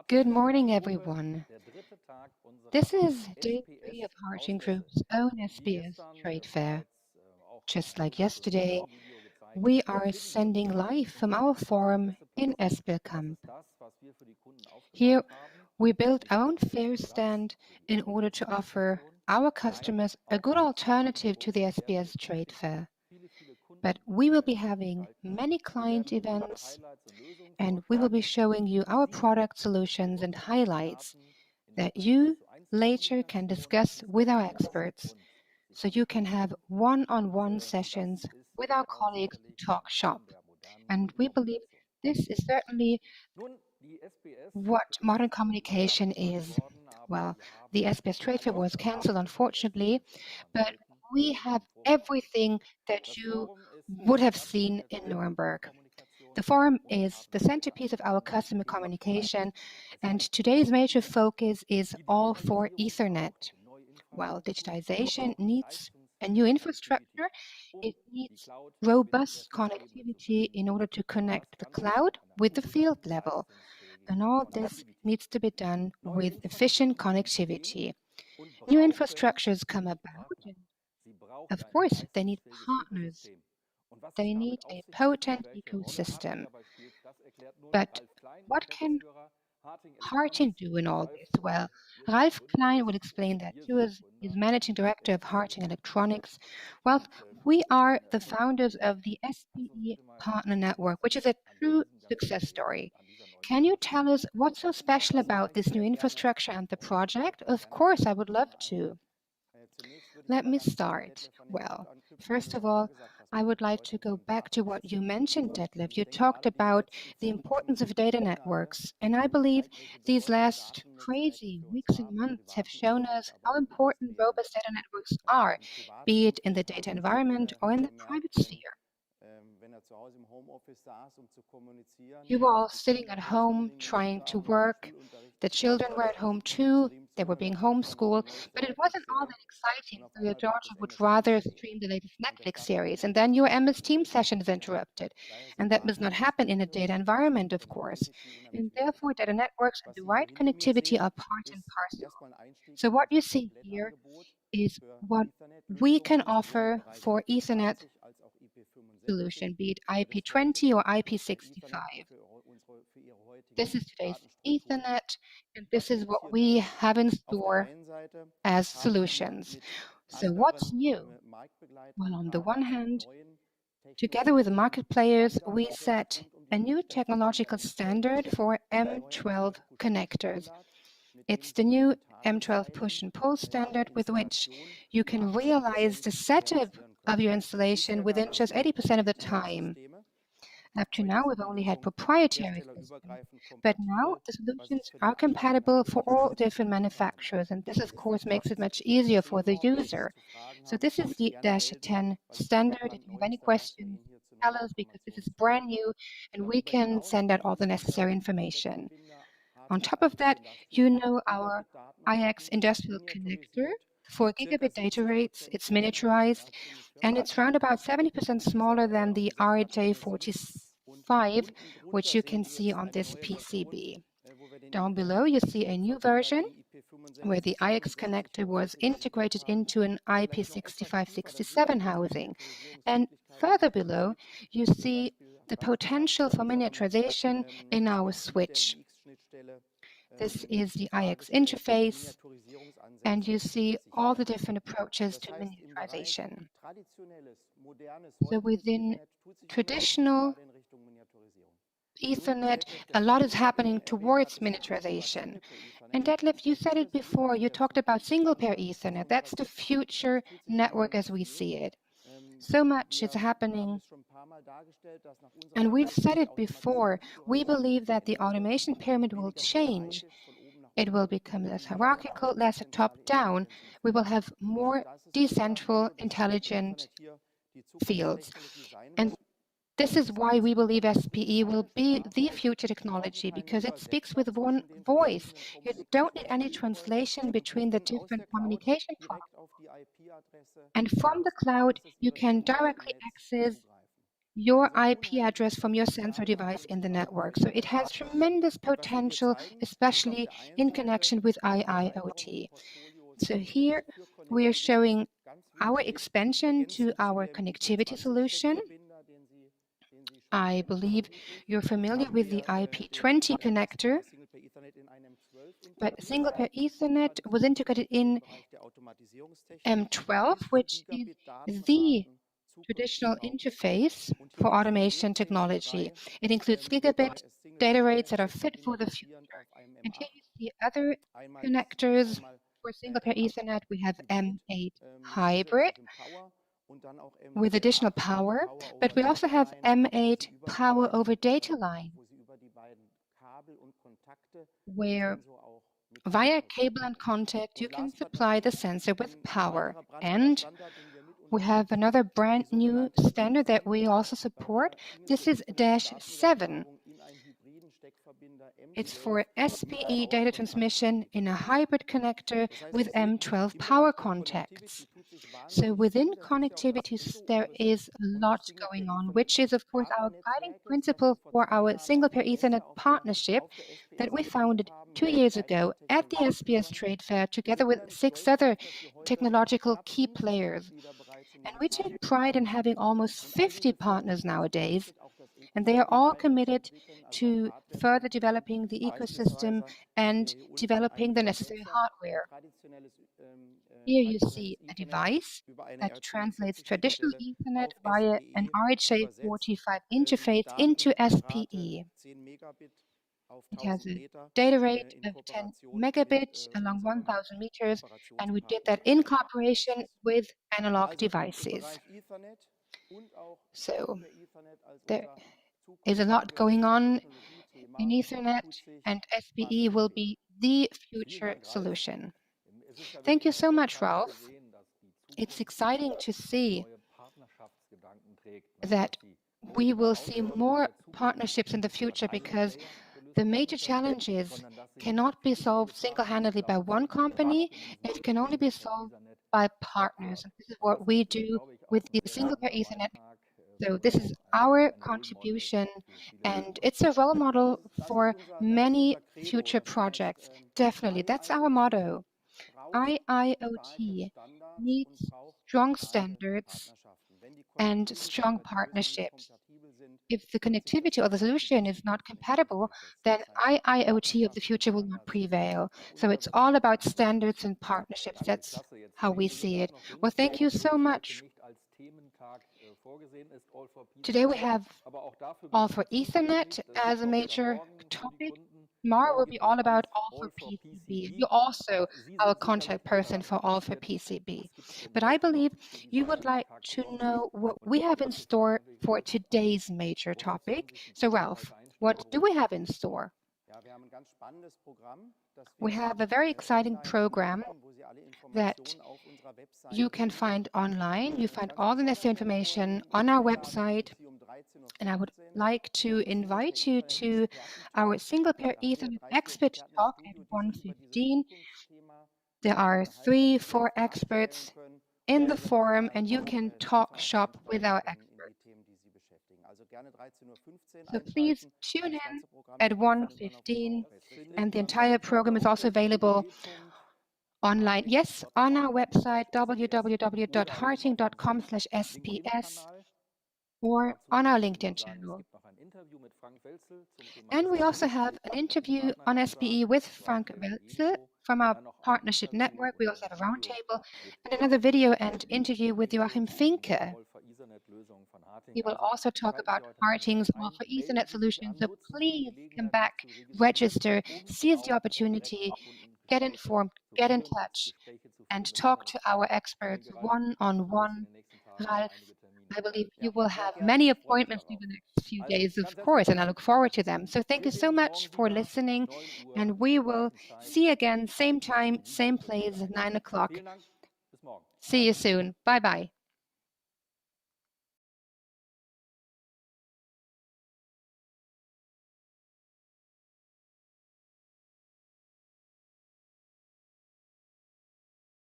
Good morning, everyone. This is day 3 of Harting Group's own SPS trade fair. Just like yesterday, we are sending live from our forum in Espelkamp. Here, we built our own fair stand in order to offer our customers a good alternative to the SPS trade fair. But we will be having many client events, and we will be showing you our product solutions and highlights that you later can discuss with our experts, so you can have one-on-one sessions with our colleagues to talk shop. And we believe this is certainly what modern communication is. Well, the SPS Trade Fair was cancelled, unfortunately, but we have everything that you would have seen in Nuremberg. The forum is the centerpiece of our customer communication, and today's major focus is all for Ethernet. While digitization needs a new infrastructure, it needs robust connectivity in order to connect the cloud with the field level. And all this needs to be done with efficient connectivity. New infrastructures come about, and of course, they need partners. They need a potent ecosystem. But what can Harting do in all this? Well, Ralf Klein will explain that to us. He's managing director of HARTING Electronics. Well, we are the founders of the SPE Partner Network, which is a true success story. Can you tell us what's so special about this new infrastructure and the project? Of course, I would love to. Let me start. Well, first of all, I would like to go back to what you mentioned, Detlef. You talked about the importance of data networks, and I believe these last crazy weeks and months have shown us how important robust data networks are, be it in the data environment or in the private sphere. You were all sitting at home trying to work. The children were at home too. They were being homeschooled, but it wasn't all that exciting, so your daughter would rather stream the latest Netflix series, and then your MS Teams session is interrupted. And that must not happen in a data environment, of course. And therefore, data networks and the right connectivity are part and parcel. So what you see here is what we can offer for Ethernet solution, be it IP20 or IP65. This is today's Ethernet, and this is what we have in store as solutions. So what's new? Well, on the one hand, together with the market players, we set a new technological standard for M12 connectors. It's the new M12 push and pull standard with which you can realize the setup of your installation within just 80% of the time. Up to now, we've only had proprietary systems, but now the solutions are compatible for all different manufacturers, and this, of course, makes it much easier for the user. So this is the -10 standard. If you have any questions, tell us, because this is brand new, and we can send out all the necessary information. On top of that, you know our IX industrial connector. 4 gigabit data rates, it's miniaturized, and it's around about 70% smaller than the RJ45, which you can see on this PCB. Down below, you see a new version where the IX connector was integrated into an IP6567 housing. And further below, you see the potential for miniaturization in our switch. This is the IX interface, and you see all the different approaches to miniaturization. So within traditional Ethernet, a lot is happening towards miniaturization. And Detlef, you said it before, you talked about single-pair Ethernet. That's the future network as we see it. So much is happening. And we've said it before, we believe that the automation pyramid will change. It will become less hierarchical, less top-down. We will have more decentral, intelligent fields. And this is why we believe SPE will be the future technology, because it speaks with one voice. You don't need any translation between the different communication protocols. And from the cloud, you can directly access your IP address from your sensor device in the network. So it has tremendous potential, especially in connection with IIoT. So here we are showing our expansion to our connectivity solution. I believe you're familiar with the IP20 connector, but single pair Ethernet was integrated in M12, which is the traditional interface for automation technology. It includes gigabit data rates that are fit for the future. And here you see other connectors for single pair Ethernet. We have M8 hybrid with additional power, but we also have M8 power over data line, where via cable and contact you can supply the sensor with power. And we have another brand new standard that we also support. This is -7. It's for SPE data transmission in a hybrid connector with M12 power contacts. So within connectivity, there is a lot going on, which is, of course, our guiding principle for our single pair Ethernet partnership that we founded 2 years ago at the SPS trade fair together with 6 other technological key players. And we take pride in having almost 50 partners nowadays, and they are all committed to further developing the ecosystem and developing the necessary hardware. Here you see a device that translates traditional Ethernet via an RJ45 interface into SPE. It has a data rate of 10 megabits along 1,000 meters, and we did that in cooperation with analog devices. So there is a lot going on in Ethernet, and SPE will be the future solution. Thank you so much, Ralf. It's exciting to see that we will see more partnerships in the future, because the major challenges cannot be solved single-handedly by one company. It can only be solved by partners. And this is what we do with the single pair Ethernet. So this is our contribution, and it's a role model for many future projects. Definitely, that's our motto. IIoT needs strong standards and strong partnerships. If the connectivity or the solution is not compatible, then IIoT of the future will not prevail. So it's all about standards and partnerships. That's how we see it. Well, thank you so much. Today we have all for Ethernet as a major topic. Tomorrow will be all about all for PCB. You're also our contact person for all for PCB. But I believe you would like to know what we have in store for today's major topic. So Ralf, what do we have in store? We have a very exciting program that you can find online. You find all the necessary information on our website. And I would like to invite you to our single pair Ethernet expert talk at 1:15. There are 3-4 experts in the forum, and you can talk shop with our experts. So please tune in at 1:15, and the entire program is also available online. Yes, on our website, www.harting.com/SPS, or on our LinkedIn channel. And we also have an interview on SPE with Frank Welzel from our partnership network. We also have a roundtable and another video and interview with Joachim Finke. We will also talk about Harting's all for Ethernet solutions. So please come back, register, seize the opportunity, get informed, get in touch, and talk to our experts one-on-one. Ralf, I believe you will have many appointments in the next few days, of course, and I look forward to them. So thank you so much for listening, and we will see you again, same time, same place, 9 o'clock. See you soon. Bye-bye.